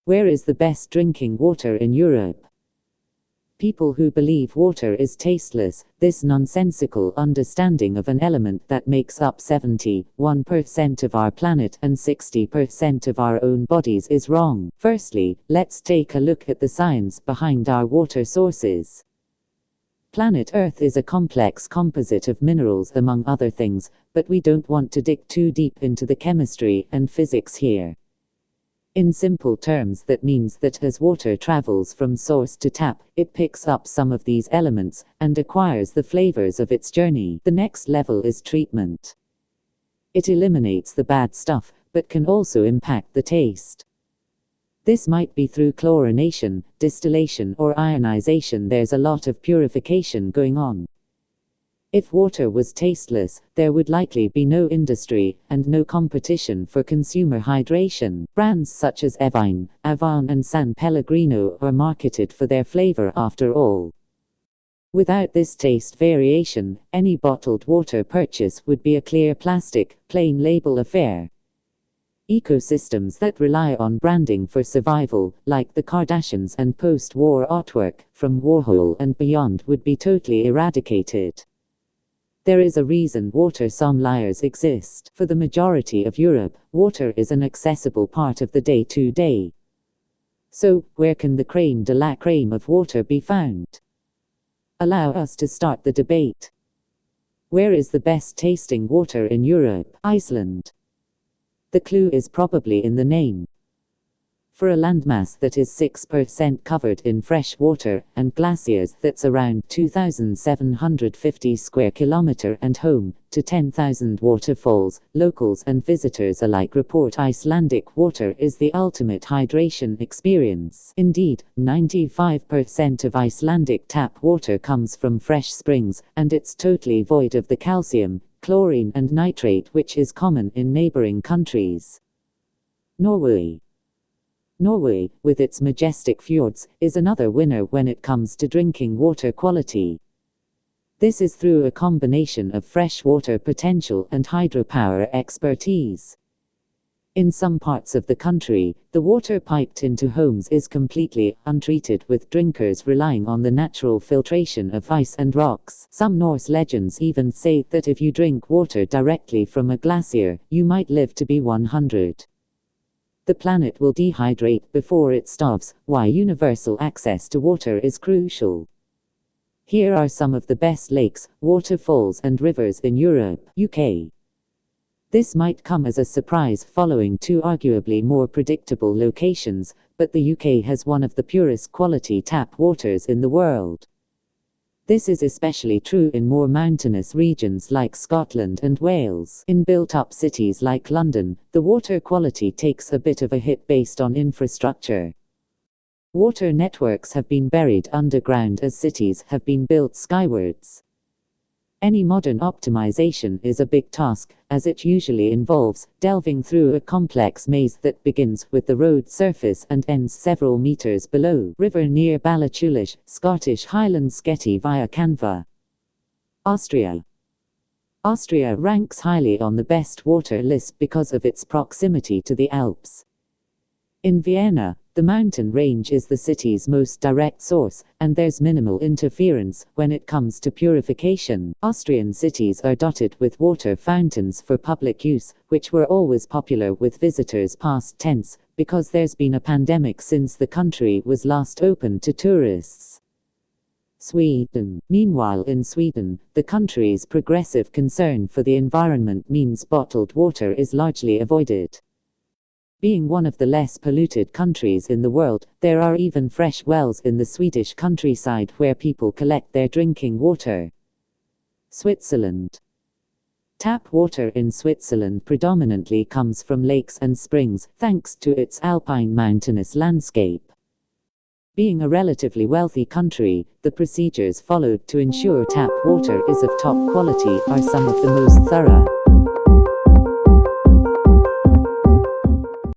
Where is the best drinking water in Europe? People who believe water is tasteless, this nonsensical understanding of an element that makes up 71% of our planet and 60% of our own bodies is wrong. Firstly, let's take a look at the science behind our water sources. Planet Earth is a complex composite of minerals among other things, but we don't want to dig too deep into the chemistry and physics here. In simple terms, that means that as water travels from source to tap, it picks up some of these elements and acquires the flavors of its journey. The next level is treatment. It eliminates the bad stuff, but can also impact the taste. This might be through chlorination, distillation, or ionization. There's a lot of purification going on. If water was tasteless, there would likely be no industry and no competition for consumer hydration. Brands such as Evian, Avon, and San Pellegrino are marketed for their flavor after all. Without this taste variation, any bottled water purchase would be a clear plastic, plain label affair. Ecosystems that rely on branding for survival, like the Kardashians and post-war artwork from Warhol and beyond, would be totally eradicated. There is a reason water sommeliers exist. For the majority of Europe, water is an accessible part of the day-to-day. So, where can the crème de la crème of water be found? Allow us to start the debate. Where is the best tasting water in Europe? Iceland. The clue is probably in the name. For a landmass that is 6% covered in fresh water, and glaciers that's around 2,750 square kilometers and home to 10,000 waterfalls, locals and visitors alike report Icelandic water is the ultimate hydration experience. Indeed, 95% of Icelandic tap water comes from fresh springs, and it's totally void of the calcium, chlorine and nitrate which is common in neighboring countries. Norway. Norway, with its majestic fjords, is another winner when it comes to drinking water quality. This is through a combination of freshwater potential and hydropower expertise. In some parts of the country, the water piped into homes is completely untreated, with drinkers relying on the natural filtration of ice and rocks. Some Norse legends even say that if you drink water directly from a glacier, you might live to be 100. The planet will dehydrate before it starves, why universal access to water is crucial. Here are some of the best lakes, waterfalls and rivers in Europe. UK. This might come as a surprise following two arguably more predictable locations, but the UK has one of the purest quality tap waters in the world. This is especially true in more mountainous regions like Scotland and Wales. In built-up cities like London, the water quality takes a bit of a hit based on infrastructure. Water networks have been buried underground as cities have been built skywards. Any modern optimization is a big task, as it usually involves delving through a complex maze that begins with the road surface and ends several meters below. River near Ballachulish, Scottish Highlands. Getty via Canva. Austria. Austria ranks highly on the best water list because of its proximity to the Alps. In Vienna, the mountain range is the city's most direct source, and there's minimal interference when it comes to purification. Austrian cities are dotted with water fountains for public use, which were always popular with visitors past tense, because there's been a pandemic since the country was last open to tourists. Sweden. Meanwhile, in Sweden, the country's progressive concern for the environment means bottled water is largely avoided. Being one of the less polluted countries in the world, there are even fresh wells in the Swedish countryside where people collect their drinking water. Switzerland. Tap water in Switzerland predominantly comes from lakes and springs, thanks to its alpine mountainous landscape. Being a relatively wealthy country, the procedures followed to ensure tap water is of top quality are some of the most thorough.